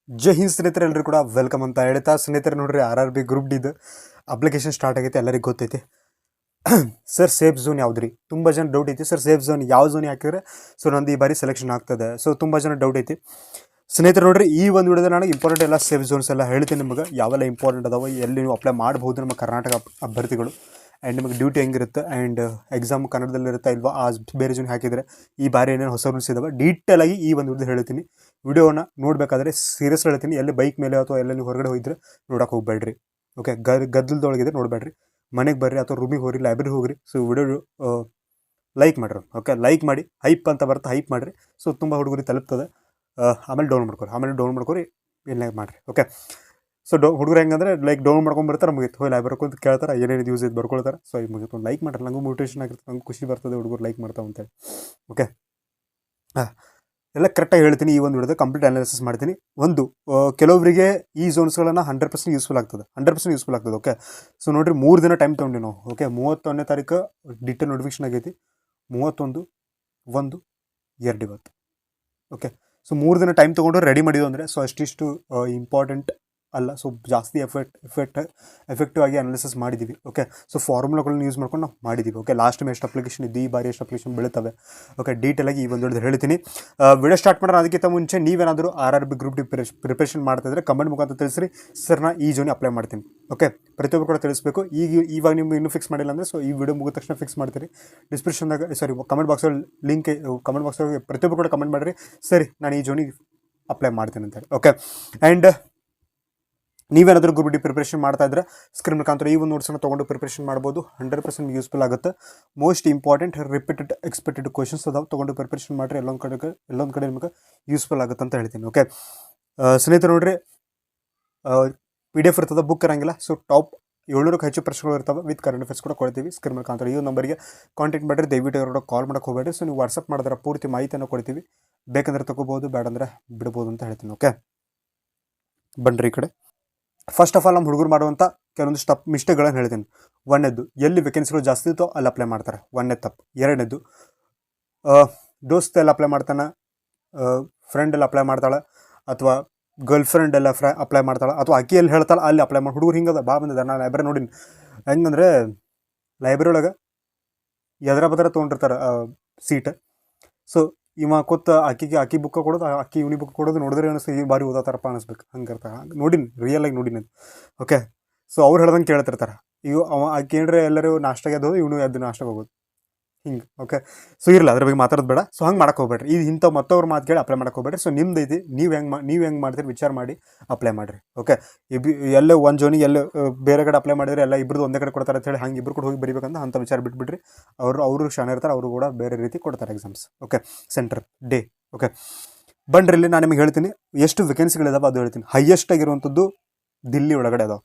ಜೈ ಹಿಂದ್ ಸ್ನೇಹಿತರೆ, ಎಲ್ಲರೂ ಕೂಡ ವೆಲ್ಕಮ್ ಅಂತ ಹೇಳ್ತಾ ಸ್ನೇಹಿತರೆ ನೋಡ್ರಿ RRB ಗ್ರೂಪ್ ಡಿದು ಅಪ್ಲಿಕೇಶನ್ ಸ್ಟಾರ್ಟ್ ಆಗೈತೆ. ಎಲ್ಲರಿಗೂ ಗೊತ್ತೈತಿ. ಸರ್ ಸೇಫ್ ಝೋನ್ ಯಾವ್ದು ರೀ? ತುಂಬ ಜನ ಡೌಟ್ ಐತಿ. ಸರ್ ಸೇಫ್ ಝೋನ್ ಯಾವ ಝೋನ್ ಹಾಕಿದ್ರೆ ಸೊ ನಂದು ಈ ಬಾರಿ ಸೆಲೆಕ್ಷನ್ ಆಗ್ತದೆ? ಸೊ ತುಂಬ ಜನ ಡೌಟ್ ಐತಿ ಸ್ನೇಹಿತರೆ. ನೋಡ್ರಿ ಈ ಒಂದು ವಿಡಿಯೋದ ನಾನು ಇಂಪಾರ್ಟೆಂಟ್ ಎಲ್ಲ ಸೇಫ್ ಝೋನ್ಸ್ ಎಲ್ಲ ಹೇಳ್ತೀನಿ ನಿಮಗೆ, ಯಾವೆಲ್ಲ ಇಂಪಾರ್ಟೆಂಟ್ ಅದಾವೆ, ಎಲ್ಲಿ ನೀವು ಅಪ್ಲೈ ಮಾಡ್ಬೋದು ನಮ್ಮ ಕರ್ನಾಟಕ ಅಭ್ಯರ್ಥಿಗಳು, ಆ್ಯಂಡ್ ನಿಮಗೆ ಡ್ಯೂಟಿ ಹೆಂಗಿರುತ್ತೆ, ಆ್ಯಂಡ್ ಎಕ್ಸಾಮ್ ಕನ್ನಡದಲ್ಲಿರುತ್ತೆ ಇಲ್ವಾ, ಆ ಬೇರೆ ಜನ ಹಾಕಿದರೆ ಈ ಬಾರಿ ಏನೇನು ಹೊಸ ರೂಲ್ಸ್ ಇದಾವೆ ಡೀಟೇಲ್ ಆಗಿ ಈ ಒಂದು ವಿಡಿಯೋ ಹೇಳ್ತೀನಿ. ವಿಡಿಯೋನ ನೋಡಬೇಕಾದ್ರೆ ಸೀರಿಯಸ್ ಹೇಳ್ತೀನಿ. ಎಲ್ಲಿ ಬೈಕ್ ಮೇಲೆ ಅಥವಾ ಎಲ್ಲ ನೀವು ಹೊರಗಡೆ ಹೋಗಿದ್ರೆ ನೋಡೋಕೆ ಹೋಗ್ಬೇಡ್ರಿ. ಓಕೆ, ಗದ್ದಲದೊಳಗಿದೆ ನೋಡಬೇಡ್ರಿ. ಮನೆಗೆ ಬರ್ರಿ ಅಥವಾ ರೂಮಿಗೆ ಹೋಗ್ರಿ, ಲೈಬ್ರರಿ ಹೋಗ್ರಿ. ಸೊ ವಿಡಿಯೋ ಲೈಕ್ ಮಾಡಿರಿ. ಓಕೆ, ಲೈಕ್ ಮಾಡಿ. ಹೈಪ್ ಅಂತ ಬರುತ್ತೆ, ಹೈಪ್ ಮಾಡಿರಿ. ಸೊ ತುಂಬ ಹುಡುಗರಿಗೆ ತಲುಪ್ತದೆ. ಆಮೇಲೆ ಡೌನ್ ಮಾಡ್ಕೊರಿ ಇಲ್ಲ ಮಾಡಿರಿ. ಓಕೆ, ಸೊ ಹುಡುಗರು ಹೆಂಗಂದ್ರೆ ಲೈಕ್ ಡೌನ್ ಮಾಡ್ಕೊಂಡ್ಬರ್ತಾರೆ, ಮುಗಿತು ಹೋಗಿ ಲೈಬ್ರರಿ ಅಂತ ಕೇಳ್ತಾರೆ, ಏನೇನು ಯೂಸ್ ಇದು ಬರ್ಕೊಳ್ತಾರೆ. ಸೊ ಈಗ ಮುಗಿತು, ಒಂದು ಲೈಕ್ ಮಾಡ್ರಿ. ನನಗೂ ಮೋಟಿವೇಶನ್ ಆಗಿರುತ್ತೆ, ನಂಗೆ ಖುಷಿ ಬರ್ತದೆ ಹುಡುಗರು ಲೈಕ್ ಮಾಡ್ತಾವೆ ಅಂತೇಳಿ. ಓಕೆ, ಎಲ್ಲ ಕರೆಕ್ಟಾಗಿ ಹೇಳ್ತೀನಿ. ಈ ಒಂದು ವಿಡಿಯೋದ ಕಂಪ್ಲೀಟ್ ಅನಾಲಿಸಿಸ್ ಮಾಡ್ತೀನಿ. ಒಂದು ಕೆಲವೊಬ್ಬರಿಗೆ ಈ ಝೋನ್ಸ್ಗಳನ್ನು 100% ಯೂಸ್ಫುಲ್ ಆಗ್ತದೆ, 100% ಯೂಸ್ಫುಲ್ ಆಗ್ತದೆ. ಓಕೆ, ಸೊ ನೋಡಿರಿ 3 ದಿನ ಟೈಮ್ ತೊಗೊಂಡು ನಾವು. ಓಕೆ, 31ನೇ ತಾರೀಕು ಡೀಟೇಲ್ ನೋಟಿಫಿಕೇಶನ್ ಆಗೈತಿ. 31/1/2 ಇವತ್ತು. ಓಕೆ, ಸೊ 3 ದಿನ ಟೈಮ್ ತೊಗೊಂಡು ರೆಡಿ ಮಾಡಿದ್ದು ಅಂದರೆ ಸೊ ಅಷ್ಟಿಷ್ಟು ಇಂಪಾರ್ಟೆಂಟ್ ಅಲ್ಲ. ಸೊ ಜಾಸ್ತಿ ಎಫೆಕ್ಟಿವ್ ಆಗಿ ಅನಾಲಿಸಿಸ್ ಮಾಡಿದ್ದೀವಿ. ಓಕೆ, ಸೊ ಫಾರ್ಮುಲಾಗಳನ್ನ ಯೂಸ್ ಮಾಡ್ಕೊಂಡು ನಾವು ಮಾಡಿದ್ದೀವಿ. ಓಕೆ, ಲಾಸ್ಟ್ ಟೈಮ್ ಎಷ್ಟು ಅಪ್ಲಿಕೇಶನ್ ಇದ್ದು, ಈ ಬಾರಿ ಎಷ್ಟು ಅಪ್ಲಿಕೇಶನ್ ಬೀಳುತ್ತವೆ. ಓಕೆ, ಡೀಟೇಲಾಗಿ ಈ ಒಂದು ವಿಡಿಯೋದಲ್ಲಿ ಹೇಳ್ತೀನಿ. ವಿಡಿಯೋ ಸ್ಟಾರ್ಟ್ ಮಾಡೋಣ ಅದಕ್ಕಿಂತ ಮುಂಚೆ ನೀವೇನಾದರೂ RRB ಗ್ರೂಪ್ ಡಿ ಪ್ರಿಪ್ರೇಷನ್ ಮಾಡ್ತಾಯಿದ್ರೆ ಕಮೆಂಟ್ ಮುಖಾಂತರ ತಿಳಿಸ್ರಿ. ಸರ್ ನಾ ಈ ಜೋನಿ ಅಪ್ಲೈ ಮಾಡ್ತೀನಿ. ಓಕೆ, ಪ್ರತಿಯೊಬ್ಬರು ಕೂಡ ತಿಳಿಸ್ಬೇಕು. ಇವಾಗ ನಿಮ್ಗೆ ಇನ್ನೂ ಫಿಕ್ಸ್ ಮಾಡಿಲ್ಲ ಅಂದರೆ ಸೊ ಈ ವಿಡಿಯೋ ಮುಗಿದ ತಕ್ಷಣ ಫಿಕ್ಸ್ ಮಾಡ್ತೀರಿ. ಡಿಸ್ಕ್ರಿಪ್ಷನ್ದಾಗ ಕಮೆಂಟ್ ಬಾಕ್ಸಲ್ಲಿ ಲಿಂಕ್, ಕಮೆಂಟ್ ಬಾಕ್ಸಲ್ಲಿ ಪ್ರತಿಯೊಬ್ಬರು ಕೂಡ ಕಮೆಂಟ್ ಮಾಡಿರಿ, ಸರಿ ನಾನು ಈ ಜೋನಿಗೆ ಅಪ್ಲೈ ಮಾಡ್ತೀನಿ ಅಂತೇಳಿ. ಓಕೆ, ಆ್ಯಂಡ್ ನೀವೇನಾದರೂ ಗ್ರೂಪ್ ಡಿ ಪ್ರಿಪ್ರೇಷನ್ ಮಾಡ್ತಾ ಇದ್ರೆ ಸ್ಕ್ರೀನ್ ಮುಖಾಂತರ ಈ ಒಂದು ನೋಟ್ಸನ್ನು ತೊಗೊಂಡು ಪ್ರಿಪ್ರೇಷನ್ ಮಾಡ್ಬೋದು. 100% ಯೂಸ್ಫುಲ್ ಆಗುತ್ತೆ. Most important repeated expected questions ಅದಾವೆ, ತೊಗೊಂಡು ಪ್ರಿಪ್ರೇಷನ್ ಮಾಡಿರಿ. ಎಲ್ಲೊಂದು ಕಡೆ ನಿಮಗೆ ಯೂಸ್ಫುಲ್ ಆಗುತ್ತೆ ಅಂತ ಹೇಳ್ತೀನಿ. ಓಕೆ ಸ್ನೇಹಿತರು ನೋಡ್ರಿ, PDF ಇರ್ತದೆ, ಬುಕ್ ಇರೋಂಗಿಲ್ಲ. ಸೊ ಟಾಪ್ 700ಕ್ಕೂ ಹೆಚ್ಚು ಪ್ರಶ್ನೆಗಳು ಇರ್ತವೆ, ವಿತ್ ಕರೆಂಟ್ ಅಫೇರ್ಸ್ ಕೂಡ ಕೊಡ್ತೀವಿ. ಸ್ಕ್ರೀನ್ ಮುಖಾಂತರ ಈ ನಂಬರ್ಗೆ ಕಾಂಟ್ಯಾಕ್ಟ್ ಮಾಡಿರಿ. ದಯವಿಟ್ಟು ಅವರೋட ಕಾಲ್ ಮಾಡೋಕೆ ಹೋಗಬೇಡಿ. ಸೊ ನೀವು ವಾಟ್ಸಪ್ ಮಾಡಿದ್ರೆ ಪೂರ್ತಿ ಮಾಹಿತಿಯನ್ನು ಕೊಡ್ತೀವಿ. ಬೇಕಂದ್ರೆ ತೊಗೋಬೋದು, ಬೇಡಂದ್ರೆ ಬಿಡ್ಬೋದು ಅಂತ ಹೇಳ್ತೀನಿ. ಓಕೆ, ಬನ್ರಿ ಈ ಕಡೆ. ಫಸ್ಟ್ ಆಫ್ ಆಲ್ ನಮ್ಮ ಹುಡುಗರು ಮಾಡುವಂಥ ಕೆಲವೊಂದು ಮಿಸ್ಟೇಕ್ಗಳನ್ನು ಹೇಳ್ತೀನಿ. ಒಂದನೇದು, ಎಲ್ಲಿ ವೇಕೆನ್ಸಿಗಳು ಜಾಸ್ತಿ ಇತ್ತೋ ಅಲ್ಲಿ ಅಪ್ಲೈ ಮಾಡ್ತಾರೆ, ಒಂದನೇ ತಪ್ಪು. ಎರಡನೇದು, ದೋಸ್ತ ಎಲ್ಲ ಅಪ್ಲೈ ಮಾಡ್ತಾನೆ, ಫ್ರೆಂಡ್ ಎಲ್ಲ ಅಪ್ಲೈ ಮಾಡ್ತಾಳೆ, ಅಥವಾ ಗರ್ಲ್ ಫ್ರೆಂಡ್ ಎಲ್ಲ ಅಪ್ಲೈ ಮಾಡ್ತಾಳೆ, ಅಥವಾ ಅಕ್ಕಿ ಎಲ್ಲಿ ಹೇಳ್ತಾಳೆ ಅಲ್ಲಿ ಅಪ್ಲೈ ಮಾಡಿ. ಹುಡುಗರು ಹಿಂಗದ ಬಂದಿದೆ. ನಾನು ಲೈಬ್ರರಿ ನೋಡಿನಿ, ಹೆಂಗಂದ್ರೆ ಲೈಬ್ರರಿ ಒಳಗೆ ಎದರ ಬದರ ತೊಗೊಂಡಿರ್ತಾರೆ ಸೀಟ್. ಸೊ ಇವ ಕೂತ ಅಕ್ಕಿ ಬುಕ್ ಕೊಡೋದು, ಅಕ್ಕಿ ಇವನಿ ಬುಕ್ ಕೊಡೋದು ನೋಡಿದ್ರೆ ಅನಿಸ್ತು ಈ ಬಾರಿ ಓದಾತಾರಪ್ಪ ಅನಿಸ್ಬೇಕು, ಹಂಗೆ ಇರ್ತಾರೆ. ನೋಡಿನಿ, ರಿಯಲ್ ಆಗಿ ನೋಡಿನಿ. ಓಕೆ, ಸೊ ಅವ್ರು ಹೇಳ್ದಂಗೆ ಕೇಳ್ತಿರ್ತಾರೆ. ಇವು ಅಕ್ಕಿ ಏನ್ರೆ ಎಲ್ಲರೂ ನಾಷ್ಟಾಗೆ ಅದು, ಇವನು ಎದ್ದು ನಾಷ್ಟಾಗೆ ಹೋಗೋದು ಹಿಂಗೆ. ಓಕೆ, ಸೊ ಇರಲ್ಲ, ಅದ್ರ ಬಗ್ಗೆ ಮಾತಾಡೋದು ಬೇಡ. ಸೊ ಹಂಗೆ ಮಾಡಕ್ಕೆ ಹೋಗ್ಬೇಡ್ರಿ. ಇದು ಇಂಥ ಮತ್ತವ್ರ ಮಾತು ಕೇಳಿ ಅಪ್ಲೈ ಮಾಡಕ್ಕೆ ಹೋಗ್ಬೇಡ್ರಿ. ಸೊ ನಿಮ್ದು ಐತಿ, ನೀವು ಹೆಂಗೆ ಮಾಡ್ತೀರಿ ವಿಚಾರ ಮಾಡಿ ಅಪ್ಲೈ ಮಾಡಿರಿ. ಓಕೆ, ಎಲ್ಲೇ ಒಂದು ಜೋನಿಗೆ ಎಲ್ಲ ಬೇರೆ ಕಡೆ ಅಪ್ಲೈ ಮಾಡಿದ್ರೆ ಎಲ್ಲ ಇಬ್ಬರದು ಒಂದೇ ಕಡೆ ಕೊಡ್ತಾರೆ ಅಂತೇಳಿ ಹಂಗೆ ಇಬ್ಬರು ಕೂಡ ಹೋಗಿ ಬರೀಬೇಕಂತ ಅಂಥ ವಿಚಾರ ಬಿಟ್ಬಿಡ್ರಿ. ಅವರು ಶಾನೆ ಇರ್ತಾರೆ, ಅವರು ಕೂಡ ಬೇರೆ ರೀತಿ ಕೊಡ್ತಾರೆ exams. Okay, centre day. Okay, ಬನ್ರಿ ಇಲ್ಲಿ ನಾನು ನಿಮಗೆ ಹೇಳ್ತೀನಿ ಎಷ್ಟು ವೇಕೆನ್ಸಿಗಳಿದಾವೆ ಅದು ಹೇಳ್ತೀನಿ. ಹೈಯೆಸ್ಟ್ ಆಗಿರುವಂಥದ್ದು ದಿಲ್ಲಿ ಒಳಗಡೆ ಅದಾವೆ.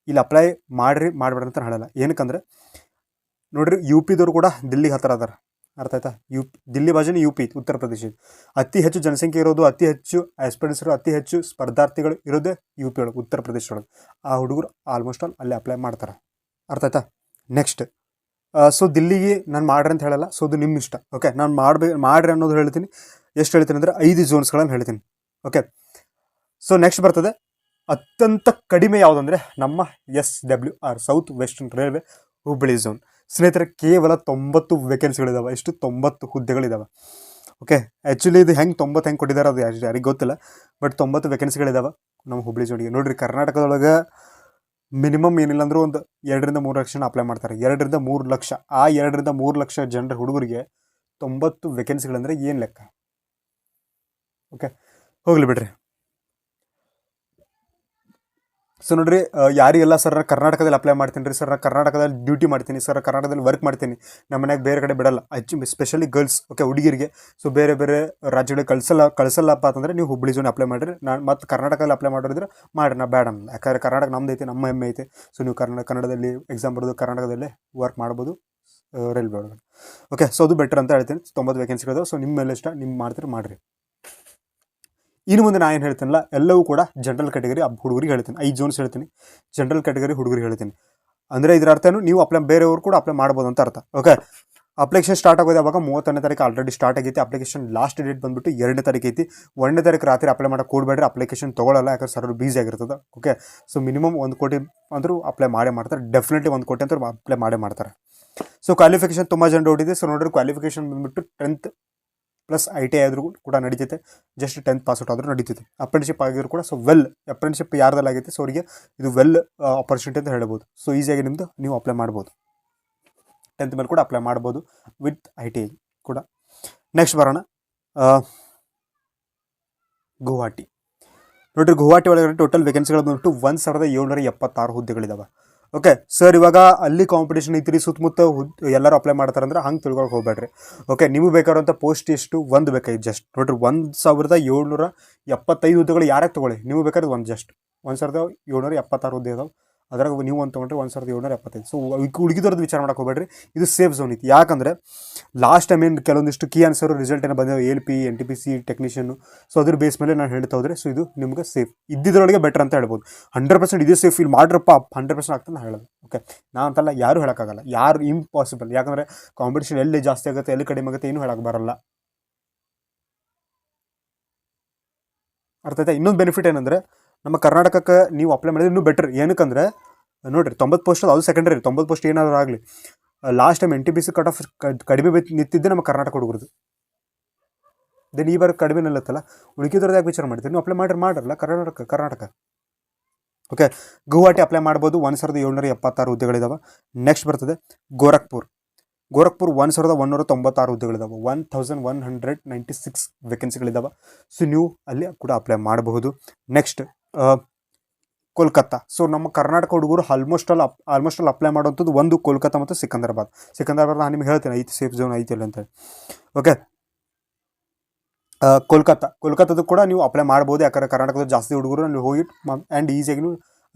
ಇಲ್ಲಿ ಅಪ್ಲೈ ಮಾಡಿರಿ ಮಾಡಬೇಡ ಅಂತ ಹೇಳಲ್ಲ. ಏನಕ್ಕಂದ್ರೆ ನೋಡ್ರಿ, UP ದವರು ಕೂಡ ದಿಲ್ಲಿಗೆ ಹತ್ತಿರ ಅದಾರ. ಅರ್ಥ ಆಯ್ತಾ? ದಿಲ್ಲಿ ಬಾಜುನೇ UP, ಉತ್ತರ ಪ್ರದೇಶ. ಅತಿ ಹೆಚ್ಚು ಜನಸಂಖ್ಯೆ ಇರೋದು, ಅತಿ ಹೆಚ್ಚು ಆಸ್ಪಿರೆಂಟ್ಸ್ ಇರೋದು, ಅತಿ ಹೆಚ್ಚು ಸ್ಪರ್ಧಾರ್ಥಿಗಳು ಇರೋದೇ UP ಒಳಗೆ, ಉತ್ತರ ಪ್ರದೇಶ ಒಳಗೆ. ಆ ಹುಡುಗರು ಆಲ್ಮೋಸ್ಟ್ ಆಲ್ ಅಲ್ಲಿ ಅಪ್ಲೈ ಮಾಡ್ತಾರೆ. ಅರ್ಥ ಆಯ್ತಾ? ನೆಕ್ಸ್ಟ್, ಸೊ ದಿಲ್ಲಿಗೆ ನಾನು ಮಾಡ್ರಿ ಅಂತ ಹೇಳಲ್ಲ. ಸೊ ಅದು ನಿಮ್ಮ ಇಷ್ಟ. ಓಕೆ, ನಾನು ಮಾಡ್ರಿ ಅನ್ನೋದು ಹೇಳ್ತೀನಿ. ಎಷ್ಟು ಹೇಳ್ತೀನಿ ಅಂದರೆ 5 ಝೋನ್ಸ್ಗಳನ್ನು ಹೇಳ್ತೀನಿ. ಓಕೆ, ಸೊ ನೆಕ್ಸ್ಟ್ ಬರ್ತದೆ ಅತ್ಯಂತ ಕಡಿಮೆ ಯಾವುದಂದರೆ ನಮ್ಮ SWR, south western railway Hubballi zone. ಸ್ನೇಹಿತರೆ ಕೇವಲ 90 ವೇಕೆನ್ಸಿಗಳಿದಾವೆ. ಎಷ್ಟು? 90 ಹುದ್ದೆಗಳಿದ್ದಾವೆ. ಓಕೆ, ಆ್ಯಕ್ಚುಲಿ ಇದು ಹೆಂಗೆ 90 ಹೆಂಗೆ ಕೊಟ್ಟಿದ್ದಾರೆ ಅದು ಯಾರಿಗೆ ಗೊತ್ತಿಲ್ಲ. ಬಟ್ 90 ವೇಕೆನ್ಸಿಗಳಿದ್ದಾವೆ ನಮ್ಮ ಹುಬ್ಬಳ್ಳಿ ಝೋನಿಗೆ. ನೋಡಿರಿ, ಕರ್ನಾಟಕದೊಳಗೆ ಮಿನಿಮಮ್ ಏನಿಲ್ಲ ಅಂದರೂ ಒಂದು 2-3 ಲಕ್ಷ ಅಪ್ಲೈ ಮಾಡ್ತಾರೆ. 2-3 ಲಕ್ಷ. ಆ 2-3 ಲಕ್ಷ ಜನರ ಹುಡುಗರಿಗೆ 90 ವೇಕೆನ್ಸಿಗಳಂದರೆ ಏನು ಲೆಕ್ಕ? ಓಕೆ, ಹೋಗ್ಲಿ ಬಿಡ್ರಿ. ಸೊ ನೋಡ್ರಿ, ಯಾರಿಗೆಲ್ಲ ಸರ್ ಕರ್ನಾಟಕದಲ್ಲಿ ಅಪ್ಲೈ ಮಾಡ್ತೀನಿ ರೀ, ಸರ್ ಕರ್ನಾಟಕದಲ್ಲಿ ಡ್ಯೂಟಿ ಮಾಡ್ತೀನಿ, ಸರ್ ಕರ್ನಾಟಕದಲ್ಲಿ ವರ್ಕ್ ಮಾಡ್ತೀನಿ, ನಮ್ಮ ಮನೆಯಾಗ ಬೇರೆ ಕಡೆ ಬಿಡಲ್ಲ, ಸ್ಪೆಷಲಿ ಗರ್ಲ್ಸ್. ಓಕೆ, ಹುಡುಗಿರಿಗೆ. ಸೊ ಬೇರೆ ರಾಜ್ಯಗಳಿಗೆ ಕಳಿಸಲ್ಲಪ್ಪ ಅಂತಂದರೆ ನೀವು ಹುಬ್ಬಳ್ಳಿ ಝೋನ್ ಅಪ್ಲೈ ಮಾಡಿರಿ. ನಾನು ಮತ್ತು ಕರ್ನಾಟಕದಲ್ಲಿ ಅಪ್ಲೈ ಮಾಡಿದ್ರೆ ಮಾಡಿ, ನಾ ಬೇಡ ಅನ್ನಲ್ಲ. ಯಾಕಂದರೆ ಕರ್ನಾಟಕ ನಮ್ದು ಐತೆ, ನಮ್ಮ ಹೆಮ್ಮೆ ಐತೆ. ಸೊ ನೀವು ಕನ್ನಡದಲ್ಲಿ ಎಕ್ಸಾಮ್ ಬರೋದು, ಕರ್ನಾಟಕದಲ್ಲೇ ವರ್ಕ್ ಮಾಡ್ಬೋದು ರೈಲ್ವೆ ಒಳಗಡೆ. ಓಕೆ, ಸೊ ಅದು ಬೆಟರ್ ಅಂತ ಹೇಳ್ತೀನಿ. 90 ವೇಕೆನ್ಸಿಗಳು. ಸೊ ನಿಮ್ಮ ಮೇಲೆ ಇಷ್ಟ, ನಿಮ್ಮ ಮಾಡ್ತೀರಿ ಮಾಡಿರಿ. ಇನ್ನು ಮುಂದೆ ನಾನು ಏನು ಹೇಳ್ತೀನಲ್ಲ ಎಲ್ಲವೂ ಕೂಡ ಜನರಲ್ ಕ್ಯಾಟಗರಿ ಹುಡುಗರಿಗೆ ಹೇಳ್ತೀನಿ. 5 ಝೋನ್ಸ್ ಹೇಳ್ತೀನಿ, ಜನರಲ್ ಕ್ಯಾಟಗರಿ ಹುಡುಗರಿಗೆ ಹೇಳ್ತೀನಿ. ಅಂದರೆ ಇದರ ಅರ್ಥನೂ ನೀವು ಬೇರೆಯವರು ಕೂಡ ಅಪ್ಲೈ ಮಾಡ್ಬೋದು ಅಂತ ಅರ್ಥ. ಓಕೆ, ಅಪ್ಲಿಕೇಶನ್ ಸ್ಟಾರ್ಟ್ ಆಗೋದು ಅವಾಗ 31ನೇ ತಾರೀಕು ಆಲ್ರೆಡಿ ಸ್ಟಾರ್ಟ್ ಆಗೈತಿ. ಅಪ್ಲಿಕೇಶನ್ ಲಾಸ್ಟ್ ಡೇಟ್ ಬಂದುಬಿಟ್ಟು 2ನೇ ತಾರೀಕು ಐತಿ. 1ನೇ ತಾರೀಕು ರಾತ್ರಿ ಅಪ್ಲೈ ಮಾಡೋಕೆ ಕೂಡಬೇಡ್ರಿ, ಅಪ್ಲಿಕೇಶನ್ ತೊಗೊಳ್ಳಲ್ಲ, ಯಾಕಂದ್ರೆ ಸರ್ವರ್ ಬೀಸಿ ಆಗಿರ್ತದೆ. ಓಕೆ, ಸೊ ಮಿನಿಮಮ್ 1 ಕೋಟಿ ಅಂದರೂ ಅಪ್ಲೈ ಮಾಡೇ ಮಾಡ್ತಾರೆ, ಡೆಫಿನೆಟ್ಲಿ 1 ಕೋಟಿ ಅಂತೂ ಅಪ್ಲೈ ಮಾಡೇ ಮಾಡ್ತಾರೆ. ಸೊ ಕ್ವಾಲಿಫಿಕೇಷನ್ ತುಂಬ ಜನ ಡೌಟ್ ಇದೆ. ಸೊ ನೋಡಿರಿ, ಕ್ವಾಲಿಫಿಕೇಷನ್ ಬಂದುಬಿಟ್ಟು 10th ಪ್ಲಸ್ ITI ಆದರೂ ಕೂಡ ನಡೀತೈತೆ, ಜಸ್ಟ್ 10th ಪಾಸ್ಔಟ್ ಆದರೂ ನಡೀತೈತೆ. ಅಪ್ರೆಂಟಿಶಿಪ್ ಆಗಿದ್ರು ಕೂಡ ಸೊ ವೆಲ್, ಅಪ್ರೆಂಟಿಶಿಪ್ ಯಾರ್ದೆಲ್ಲ ಆಗೈತೆ ಸೊ ಅವರಿಗೆ ಇದು ವೆಲ್ ಆಪರ್ಚುನಿಟಿ ಅಂತ ಹೇಳ್ಬೋದು. ಸೊ ಈಸಿಯಾಗಿ ನಿಮ್ಮದು ನೀವು ಅಪ್ಲೈ ಮಾಡ್ಬೋದು, 10th ಮೇಲೆ ಕೂಡ ಅಪ್ಲೈ ಮಾಡ್ಬೋದು ವಿತ್ ITI ಕೂಡ. ನೆಕ್ಸ್ಟ್ ಬರೋಣ ಗುವಾಹಟಿ. ನೋಡಿರಿ, ಗುವಾಹಟಿ ಒಳಗಡೆ ಟೋಟಲ್ ವೇಕೆನ್ಸಿಗಳು ಬಂದ್ಬಿಟ್ಟು 1776 ಹುದ್ದೆಗಳಿದಾವೆ. ಓಕೆ ಸರ್, ಇವಾಗ ಅಲ್ಲಿ ಕಾಂಪಿಟೇಷನ್ ಐತ್ರಿ, ಸುತ್ತಮುತ್ತ ಎಲ್ಲರೂ ಅಪ್ಲೈ ಮಾಡ್ತಾರೆ ಅಂದ್ರೆ ಹಂಗೆ ತಿಳ್ಕೊಳಕ್ಕೆ ಹೋಗ್ಬೇಡ್ರಿ. ಓಕೆ, ನಿಮಗೆ ಬೇಕಾದಂಥ ಪೋಸ್ಟ್ ಎಷ್ಟು ಒಂದು ಬೇಕಾಗಿತ್ತು ಜಸ್ಟ್. ನೋಡಿರಿ, 1775 ಹುದ್ದೆಗಳು ಯಾರ್ಯಾರು ತೊಗೊಳ್ಳಿ, ನೀವು ಬೇಕಾದ್ರೆ ಒಂದು ಜಸ್ಟ್ 1776 ಹುದ್ದೆ ಇದಾವೆ. ಅದ್ರಾಗ ನೀವು ಒಂದು ತೊಗೊಂಡ್ರೆ 1775. ಸೊ ಹುಡುಗಿದವ್ರದ್ದು ವಿಚಾರ ಮಾಡಕ್ಕೆ ಹೋಗ್ಬೇಡ್ರಿ, ಇದು ಸೇಫ್ ಝೋನ್ ಐತಿ. ಯಾಕಂದರೆ ಲಾಸ್ಟ್ ಟೈಮ್ ಏನು ಕೆಲವೊಂದಿಷ್ಟು ಕೀ ಆನ್ಸರು ರಿಸಲ್ಟ್ ಏನೋ ಬಂದಿದೆ, LP NTPC ಟೆಕ್ನಿಷಿಯನ್ನು. ಸೊ ಅದ್ರ ಬೇಸ್ ಮೇಲೆ ನಾನು ಹೇಳ್ತಾ ಹೋದರೆ ಸೊ ಇದು ನಿಮ್ಗೆ ಸೇಫ್ ಇದ್ದಿದ್ರೊಳಗೆ ಬೆಟರ್ ಅಂತ ಹೇಳ್ಬೋದು. 100% ಇದೇ ಸೇಫ್, ಇಲ್ಲಿ ಮಾಡ್ರಪ್ಪ 100% ಆಗ್ತದೆ ನಾನು ಹೇಳೋದು. ಓಕೆ, ನಾ ಅಂತಲ್ಲ, ಯಾರು ಹೇಳೋಕ್ಕಾಗಲ್ಲ, ಯಾರು ಇಂಪಾಸಿಬಲ್. ಯಾಕಂದರೆ ಕಾಂಪಿಟೇಷನ್ ಎಲ್ಲಿ ಜಾಸ್ತಿ ಆಗುತ್ತೆ ಎಲ್ಲಿ ಕಡಿಮೆ ಆಗುತ್ತೆ ಏನೂ ಹೇಳಕ್ಕೆ ಬರಲ್ಲ. ಅರ್ಥ ಆಯ್ತಾ? ಇನ್ನೊಂದು ಬೆನಿಫಿಟ್ ಏನಂದರೆ, ನಮ್ಮ ಕರ್ನಾಟಕಕ್ಕೆ ನೀವು ಅಪ್ಲೈ ಮಾಡಿದ್ರೆ ಇನ್ನೂ ಬೆಟರ್. ಏನಕ್ಕಂದರೆ ನೋಡಿರಿ, 90 ಪೋಸ್ಟ್ ಅದು ಸೆಕೆಂಡ್ರಿ, 90 ಪೋಸ್ಟ್ ಏನಾದರೂ ಆಗಲಿ. Last time NTPC cut off ಕಡಿಮೆ ನಿಂತಿದ್ದೆ ನಮ್ಮ ಕರ್ನಾಟಕ ಹುಡುಗರದು. ದೆನ್ ಈ ಬಾರ ಕಡಿಮೆ ನಿಲ್ಲತ್ತಲ್ಲ, ಉಳಿಕಿದ್ರದ್ದು ಯಾಕೆ ವಿಚಾರ ಮಾಡ್ತೀರಿ? ನೀವು ಅಪ್ಲೈ ಮಾಡಿರಲ್ಲ ಕರ್ನಾಟಕ. ಓಕೆ, ಗುವಾಹಟಿ ಅಪ್ಲೈ ಮಾಡ್ಬೋದು. 1776 ಹುದ್ದೆಗಳಿದಾವೆ. ನೆಕ್ಸ್ಟ್ ಬರ್ತದೆ ಗೋರಖ್ಪುರ್. 1196 ಹುದ್ದೆಗಳಿದಾವೆ. 1196 ವೇಕೆನ್ಸಿಗಳಿದಾವೆ. ಸೊ ನೀವು ಅಲ್ಲಿ ಕೂಡ ಅಪ್ಲೈ ಮಾಡಬಹುದು. ನೆಕ್ಸ್ಟ್ ಕೋಲ್ಕತ್ತಾ. ಸೊ ನಮ್ಮ ಕರ್ನಾಟಕ ಹುಡುಗರು ಆಲ್ಮೋಸ್ಟ್ ಆಲ್ ಅಪ್ಲೈ ಮಾಡುವಂಥದ್ದು ಒಂದು ಕೋಲ್ಕತ್ತಾ ಮತ್ತು ಸಿಕಂದರಾಬಾದ್ ನಾನು ನಿಮ್ಗೆ ಹೇಳ್ತೇನೆ ಐತಿ ಸೇಫ್ ಝೋನ್ ಐತಿ ಇಲ್ಲ ಅಂತೇಳಿ. ಓಕೆ, ಕೋಲ್ಕತ್ತಾದು ಕೂಡ ನೀವು ಅಪ್ಲೈ ಮಾಡ್ಬೋದು. ಯಾಕಂದರೆ ಕರ್ನಾಟಕದ ಜಾಸ್ತಿ ಹುಡುಗರು ನೀವು ಹೋಗಿ ಆ್ಯಂಡ್ ಈಸಿಯಾಗಿ ನೀವು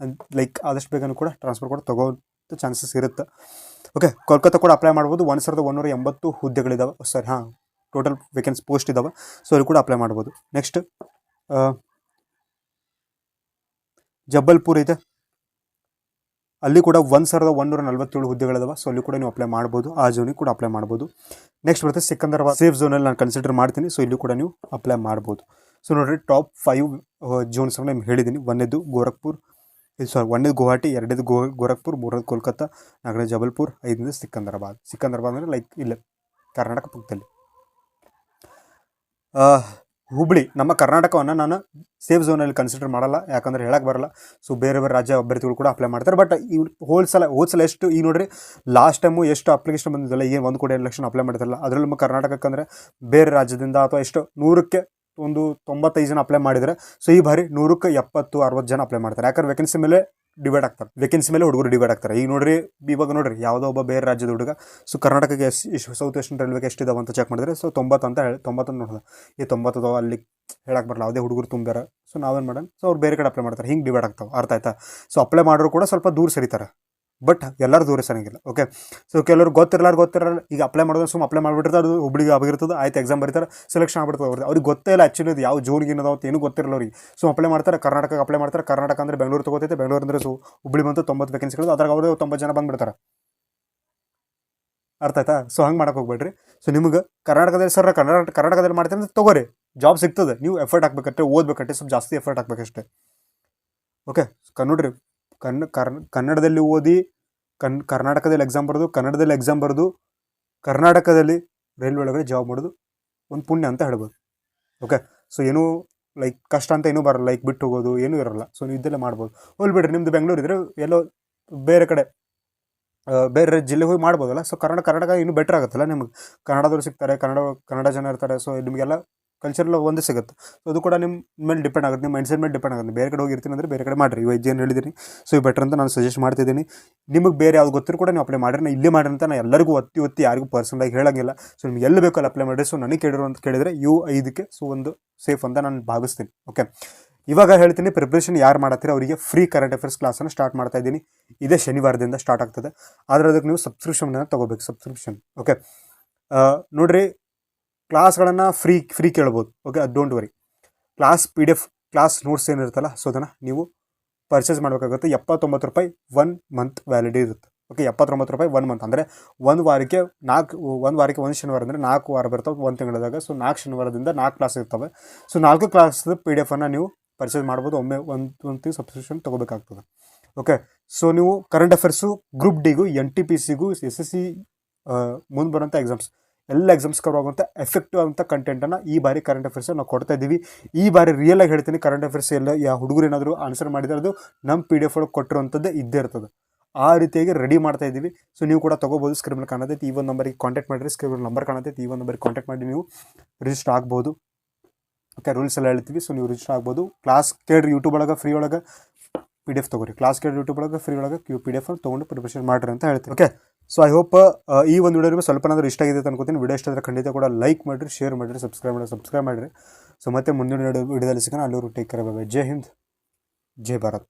ಲೈಕ್ ಆದಷ್ಟು ಬೇಗನೂ ಕೂಡ ಟ್ರಾನ್ಸ್ಫರ್ ಕೂಡ ತಗೋಂಥ ಚಾನ್ಸಸ್ ಇರುತ್ತೆ. ಓಕೆ, ಕೋಲ್ಕತ್ತಾ ಕೂಡ ಅಪ್ಲೈ ಮಾಡ್ಬೋದು. 1180 ಹುದ್ದೆಗಳಿದಾವೆ. ಟೋಟಲ್ ವೇಕೆನ್ಸಿ ಪೋಸ್ಟ್ ಇದ್ದಾವೆ. ಸೊ ಅಲ್ಲಿ ಕೂಡ ಅಪ್ಲೈ ಮಾಡ್ಬೋದು. ನೆಕ್ಸ್ಟ್ ಜಬ್ಬಲ್ಪುರ್ ಇದೆ, ಅಲ್ಲಿ ಕೂಡ 1147 ಹುದ್ದೆಗಳಿದಾವೆ. ಸೊ ಅಲ್ಲಿ ಕೂಡ ನೀವು ಅಪ್ಲೈ ಮಾಡ್ಬೋದು, ಆ ಝೋನಿಗೆ ಕೂಡ ಅಪ್ಲೈ ಮಾಡ್ಬೋದು. ನೆಕ್ಸ್ಟ್ ಬರುತ್ತೆ ಸಿಕಂದರಾಬಾದ್. ಸೇಫ್ ಝೋನಲ್ಲಿ ನಾನು ಕನ್ಸಿಡರ್ ಮಾಡ್ತೀನಿ. ಸೊ ಇಲ್ಲಿ ಕೂಡ ನೀವು ಅಪ್ಲೈ ಮಾಡ್ಬೋದು. ಸೊ ನೋಡಿರಿ, ಟಾಪ್ 5 ಝೋನ್ಸ್ ನಿಮ್ಗೆ ಹೇಳಿದ್ದೀನಿ. ಒಂದೇದು ಗುವಾಹಟಿ, 2ನೇದು ಗೋರಖ್ಪುರ್, 3ನೇದು ಕೋಲ್ಕತ್ತಾ, 4ನೇದು ಜಬಲ್ಪುರ್, 5ನೇದು ಸಿಕಂದರಾಬಾದ್ ಅಂದರೆ ಲೈಕ್ ಇಲ್ಲೇ ಕರ್ನಾಟಕ ಪಕ್ಕದಲ್ಲಿ. ಹುಬ್ಳಿ, ನಮ್ಮ ಕರ್ನಾಟಕವನ್ನು ನಾನು ಸೇಫ್ ಝೋನಲ್ಲಿ ಕನ್ಸಿಡರ್ ಮಾಡಲ್ಲ, ಯಾಕಂದರೆ ಹೇಳಕ್ಕೆ ಬರಲ್ಲ. ಸೊ ಬೇರೆ ರಾಜ್ಯ ಅಭ್ಯರ್ಥಿಗಳು ಕೂಡ ಅಪ್ಲೈ ಮಾಡ್ತಾರೆ. ಬಟ್ ಈ ಹೋದ ಸಲ ಎಷ್ಟು ಈಗ ನೋಡಿರಿ, ಲಾಸ್ಟ್ ಟೈಮು ಎಷ್ಟು ಅಪ್ಲಿಕೇಶನ್ ಬಂದಿದ್ದಲ್ಲ, ಏನು 1,2,00,000 ಅಪ್ಲೈ ಮಾಡ್ತಾರಲ್ಲ, ಅದರಲ್ಲಿ ನಮ್ಮ ಕರ್ನಾಟಕಕ್ಕೆ ಅಂದರೆ ಬೇರೆ ರಾಜ್ಯದಿಂದ ಅಥವಾ ಎಷ್ಟು 100ಕ್ಕೆ 95 ಜನ ಅಪ್ಲೈ ಮಾಡಿದರೆ. ಸೊ ಈ ಬಾರಿ 100ಕ್ಕೆ 70-60 ಜನ ಅಪ್ಲೈ ಮಾಡ್ತಾರೆ. ಯಾಕಂದ್ರೆ ವೇಕೆನ್ಸಿ ಮೇಲೆ ಹುಡುಗರು ಡಿವೈಡ್ ಆಗ್ತಾರೆ. ಈಗ ನೋಡ್ರಿ, ಇವಾಗ ನೋಡ್ರಿ, ಯಾವುದೋ ಒಬ್ಬ ಬೇರೆ ರಾಜ್ಯದ ಹುಡುಗ ಸೊ ಕರ್ನಾಟಕಕ್ಕೆ ಸೌತ್ ವೆಸ್ಟರ್ನ್ ರೈಲ್ವೆಗೆ ಎಷ್ಟಿದಾವೆ ಅಂತ ಚೆಕ್ ಮಾಡಿದ್ರೆ ಸೊ 90 ಅಂತ 90 ನೋಡಿದೆ. ಈ 90 ಅದಾವ, ಅಲ್ಲಿ ಹೇಳಕ್ಕೆ ಬರಲ್ಲ, ಯಾವುದೇ ಹುಡುಗರು ತುಂಬ್ಯಾರ. ಸೊ ನಾವೇನು ಮಾಡೋಣ, ಸೊ ಅವ್ರು ಬೇರೆ ಕಡೆ ಅಪ್ಲೈ ಮಾಡ್ತಾರೆ, ಹಿಂಗೆ ಡಿವೈಡ್ ಆಗ್ತಾವೆ. ಅರ್ಥ ಆಯ್ತಾ? ಸೊ ಅಪ್ಲೈ ಮಾಡೋರು ಕೂಡ ಸ್ವಲ್ಪ ದೂರ ಸರಿತಾರೆ, ಬಟ್ ಎಲ್ಲರೂ ದೂರ ಸರಿಯಾಗಿಲ್ಲ. ಓಕೆ, ಸೊ ಕೆಲವರು ಗೊತ್ತಿರಲ್ಲ, ಈಗ ಅಪ್ಲೈ ಮಾಡೋದು ಸುಮ್ಮ ಅಪ್ಲೈ ಮಾಡಿಬಿಡ್ತಾರೆ, ಅದು ಹುಬ್ಳಿಗೆ ಆಗಿರ್ತದೆ, ಆಯ್ತು ಎಕ್ಸಾಮ್ ಬರೀತಾರೆ, ಸೆಲೆಕ್ಷನ್ ಆಗ್ಬಿಡ್ತದೆ. ಅವ್ರಿಗೆ ಗೊತ್ತೇ ಇಲ್ಲ ಆ್ಯಕ್ಚುಲಿ ಅದು ಯಾವ ಜೋನ್ಗೆ ಏನದಾವ ಅಂತ ಏನೂ ಗೊತ್ತಿರಲ್ಲ ಅವ್ರಿಗೆ. ಸೊ ಅಪ್ಲೈ ಮಾಡ್ತಾರೆ, ಕರ್ನಾಟಕಕ್ಕೆ ಅಪ್ಲೈ ಮಾಡ್ತಾರೆ. ಕರ್ನಾಟಕ ಅಂದರೆ ಬೆಂಗಳೂರು ತಗೋತೈತೆ, ಬೆಂಗಳೂರು ಅಂದರೆ ಸೊ ಹುಬ್ಳಿ ಬಂತು 90 ವೇಕೆನ್ಸಿಗಳು, ಅದ್ರಾಗ ಅವರು 90 ಜನ ಬಂದುಬಿಡ್ತಾರೆ. ಅರ್ಥ ಆಯ್ತಾ? ಸೊ ಹಂಗೆ ಮಾಡಕ್ಕೆ ಹೋಗ್ಬೇಡ್ರಿ. ಸೊ ನಿಮ್ಗೆ ಕರ್ನಾಟಕದಲ್ಲಿ ಮಾಡ್ತೀನಿ ಅಂತ ತೊಗೋರಿ, ಜಾಬ್ ಸಿಗ್ತದೆ. ನೀವು ಎಫರ್ಟ್ ಹಾಕ್ಬೇಕಷ್ಟೇ, ಓದಬೇಕಷ್ಟೇ, ಸ್ವಲ್ಪ ಜಾಸ್ತಿ ಎಫರ್ಟ್ ಹಾಕ್ಬೇಕಷ್ಟೇ. ಓಕೆ, ನೋಡ್ರಿ, ಕನ್ನಡದಲ್ಲಿ ಓದಿ ಕರ್ನಾಟಕದಲ್ಲಿ ಎಕ್ಸಾಮ್ ಬರೆದು ಕರ್ನಾಟಕದಲ್ಲಿ ರೈಲ್ವೆ ಒಳಗಡೆ ಜಾಬ್ ಮಾಡೋದು ಒಂದು ಪುಣ್ಯ ಅಂತ ಹೇಳ್ಬೋದು. ಓಕೆ, ಸೊ ಏನೂ ಲೈಕ್ ಕಷ್ಟ ಅಂತ ಏನೂ ಬರಲ್ಲ, ಲೈಕ್ ಬಿಟ್ಟು ಹೋಗೋದು ಏನೂ ಇರಲ್ಲ. ಸೊ ನೀವು ಇದೆಲ್ಲ ಮಾಡ್ಬೋದು. ಹೋಗ್ಬಿಡ್ರಿ, ನಿಮ್ಮದು ಬೆಂಗಳೂರು ಇದ್ದರೆ ಎಲ್ಲೋ ಬೇರೆ ಕಡೆ ಬೇರೆ ಜಿಲ್ಲೆಗೆ ಹೋಗಿ ಮಾಡ್ಬೋದಲ್ಲ. ಸೊ ಕರ್ನಾಟಕ ಇನ್ನೂ ಬೆಟರ್ ಆಗುತ್ತಲ್ಲ, ನಿಮ್ಗೆ ಕನ್ನಡದವ್ರು ಸಿಗ್ತಾರೆ, ಕನ್ನಡ ಜನ ಇರ್ತಾರೆ. ಸೊ ನಿಮಗೆಲ್ಲ ಕಲ್ಚರೆಲ್ಲ ಒಂದೇ ಸಿಗುತ್ತೆ. ಸೊ ಅದು ಕೂಡ ನಿಮ್ಮ ಮೇಲೆ ಡಿಪೆಂಡ್ ಆಗುತ್ತೆ, ನಿಮ್ಮ ಮೈಂಡ್ಸೆಟ್ ಮೇಲೆ ಡಿಪೆಂಡ್ ಆಗುತ್ತೆ. ಬೇರೆ ಕಡೆ ಹೋಗಿರ್ತೀನಿ ಅಂದರೆ ಬೇರೆ ಕಡೆ ಮಾಡಿರಿ, ಇವಾಗ ಏನು ಹೇಳಿದ್ದೀನಿ. ಸೊ ಇದು ಬೆಟರ್ ಅಂತ ನಾನು ಸಜೆಸ್ಟ್ ಮಾಡ್ತಿದ್ದೀನಿ. ನಿಮಗೆ ಬೇರೆ ಯಾವ್ದು ಗೊತ್ತಿರೋ ಕೂಡ ನೀವು ಅಪ್ಲೈ ಮಾಡಿರಿ. ನಾನು ಇಲ್ಲೇ ಮಾಡಿರಿ ಅಂತ ನಾನು ಎಲ್ಲರಿಗೂ ಒತ್ತಿ ಯಾರಿಗೂ ಪರ್ಸನಲಾಗಿ ಹೇಳೋಂಗಿಲ್ಲ. ಸೊ ನಿಮ್ಗೆ ಎಲ್ಲಿ ಬೇಕೋ ಅಲ್ಲಿ ಅಪ್ಲೈ ಮಾಡಿರಿ. ಸೊ ನನಗೆ ಕೇಳಿರೋ ಅಂತ ಕೇಳಿದರೆ U5ಕ್ಕೆ ಸೊ ಒಂದು ಸೇಫ್ ಅಂತ ನಾನು ಭಾವಿಸ್ತೀನಿ. ಓಕೆ, ಇವಾಗ ಹೇಳ್ತೀನಿ, ಪ್ರಿಪ್ರೇಷನ್ ಯಾರು ಮಾಡತ್ತೀರ ಅವರಿಗೆ ಫ್ರೀ ಕರೆಂಟ್ ಅಫೇರ್ಸ್ ಕ್ಲಾಸನ್ನು ಸ್ಟಾರ್ಟ್ ಮಾಡ್ತಾ ಇದ್ದೀನಿ. ಇದೇ ಶನಿವಾರದಿಂದ ಸ್ಟಾರ್ಟ್ ಆಗ್ತದೆ. ಆದರೆ ಅದಕ್ಕೆ ನೀವು ಸಬ್ಸ್ಕ್ರಿಪ್ಷನ್ನ ತೊಗೋಬೇಕು, ಸಬ್ಸ್ಕ್ರಿಪ್ಷನ್. ಓಕೆ, ನೋಡಿರಿ, ಕ್ಲಾಸ್ಗಳನ್ನು ಫ್ರೀ ಕೇಳ್ಬೋದು. ಓಕೆ, ಅದು don't worry. PDF class notes ಏನಿರುತ್ತಲ್ಲ, ಸೊ ಅದನ್ನು ನೀವು ಪರ್ಚೇಸ್ ಮಾಡಬೇಕಾಗುತ್ತೆ. 79 ರೂಪಾಯಿ 1 ಮಂತ್ ವ್ಯಾಲಿಡಿ ಇರುತ್ತೆ. ಓಕೆ, 79 ರೂಪಾಯಿ 1 ಮಂತ್. ಅಂದರೆ ಒಂದು ವಾರಕ್ಕೆ ಒಂದು ಶನಿವಾರ ಅಂದರೆ 4 ವಾರ ಬರ್ತವೆ ಒಂದು ತಿಂಗಳದಾಗ. ಸೊ 4 ಶನಿವಾರದಿಂದ 4 ಕ್ಲಾಸ್ ಇರ್ತವೆ. ಸೊ 4 ಕ್ಲಾಸ್ದು PDF-ಅನ್ನು ನೀವು ಪರ್ಚೇಸ್ ಮಾಡ್ಬೋದು. ಒಮ್ಮೆ ಒಂದು ತಿಂಗಳು ಸಬ್ಸ್ಕ್ರಿಪ್ಷನ್ ತೊಗೋಬೇಕಾಗ್ತದೆ. ಓಕೆ, ಸೊ ನೀವು ಕರೆಂಟ್ ಅಫೇರ್ಸು ಗ್ರೂಪ್ ಡಿಗೂ NTPCಗೂ SSC ಮುಂದೆ ಬರೋಂಥ ಎಕ್ಸಾಮ್ಸ್ ಎಲ್ಲ ಎಕ್ಸಾಮ್ಸ್ ಕವರ್ ಆಗುವಂಥ ಎಫೆಕ್ಟಿವ್ ಅಂತ ಕಂಟೆಂಟನ್ನು ಈ ಬಾರಿ ಕರೆಂಟ್ ಅಫೇರ್ಸ್ ನಾವು ಕೊಡ್ತಾ ಇದ್ದೀವಿ. ಈ ಬಾರಿ ರಿಯಲಾಗಿ ಹೇಳ್ತೀನಿ, ಕರೆಂಟ್ ಅಫೇರ್ಸ್ ಎಲ್ಲ ಯಾವ ಹುಡುಗರು ಏನಾದರೂ ಆನ್ಸರ್ ಮಾಡಿದರೆ ಅದು ನಮ್ಮ PDF ಒಳಗೆ ಕೊಟ್ಟಿರುವಂಥದ್ದೇ ಇದ್ದೇ ಇರ್ತದೆ. ಆ ರೀತಿಯಾಗಿ ರೆಡಿ ಮಾಡ್ತಾ ಇದ್ದೀವಿ. ಸೊ ನೀವು ಕೂಡ ತೊಗೋಬೋದು. ಸ್ಕ್ರೀನ್ ಮೇಲೆ ಕಾಣತೈತಿ, ಈ ಒಂದು ನಂಬರಿಗೆ ಕಾಂಟ್ಯಾಕ್ಟ್ ಮಾಡಿರಿ. ಸ್ಕ್ರೀನ್ ನಂಬರ್ ಕಾಣತೈತಿ, ಈ ಒಂದು ನಂಬರಿಗೆ ಕಾಂಟ್ಯಾಕ್ಟ್ ಮಾಡಿ ನೀವು ರಿಜಿಸ್ಟರ್ ಆಗ್ಬೋದು. ಓಕೆ, ರೂಲ್ಸ್ ಎಲ್ಲ ಹೇಳ್ತೀವಿ. ಸೊ ನೀವು ರಿಜಿಸ್ಟರ್ ಆಗ್ಬೋದು. ಕ್ಲಾಸ್ ಕೇಳ್ರಿ, ಯೂಟ್ಯೂಬ್ ಒಳಗೆ ಫ್ರೀ ಒಳಗೆ PDF ತೊಗೊರಿ. ಕ್ಲಾಸ್ ಕೇಳಿ ಯೂಟ್ಯೂಬ್ ಒಳಗೆ ಫ್ರೀ ಒಳಗೆ PDF ತೊಗೊಂಡು ಪ್ರಿಪರೇಷನ್ ಮಾಡಿರಿ ಅಂತ ಹೇಳ್ತೀನಿ. ಓಕೆ, ಸೊ ಐ ಹೋಪ್ ಈ ಒಂದು ವಿಡಿಯೋ ನಿಮಗೆ ಸ್ವಲ್ಪನಾದರೂ ಇಷ್ಟ ಆಗಿದೆ ಅಂತ ಅನ್ಕೋತೀನಿ. ವಿಡಿಯೋ ಇಷ್ಟ ಆದರೆ ಖಂಡಿತ ಕೂಡ ಲೈಕ್ ಮಾಡಿರಿ, ಶೇರ್ ಮಾಡಿರಿ, ಸಬ್ಸ್ಕ್ರೈಬ್ ಮಾಡಿರಿ. ಸೊ ಮತ್ತೆ ಮುಂದಿನ ವಿಡಿಯೋದಲ್ಲಿ ಸಿಗೋಣ. ಅಲ್ಲಿವರು ಟೇಕ್ ಕೇರ್. ಬೈ. ಜೈ ಹಿಂದ್, ಜೈ ಭಾರತ್.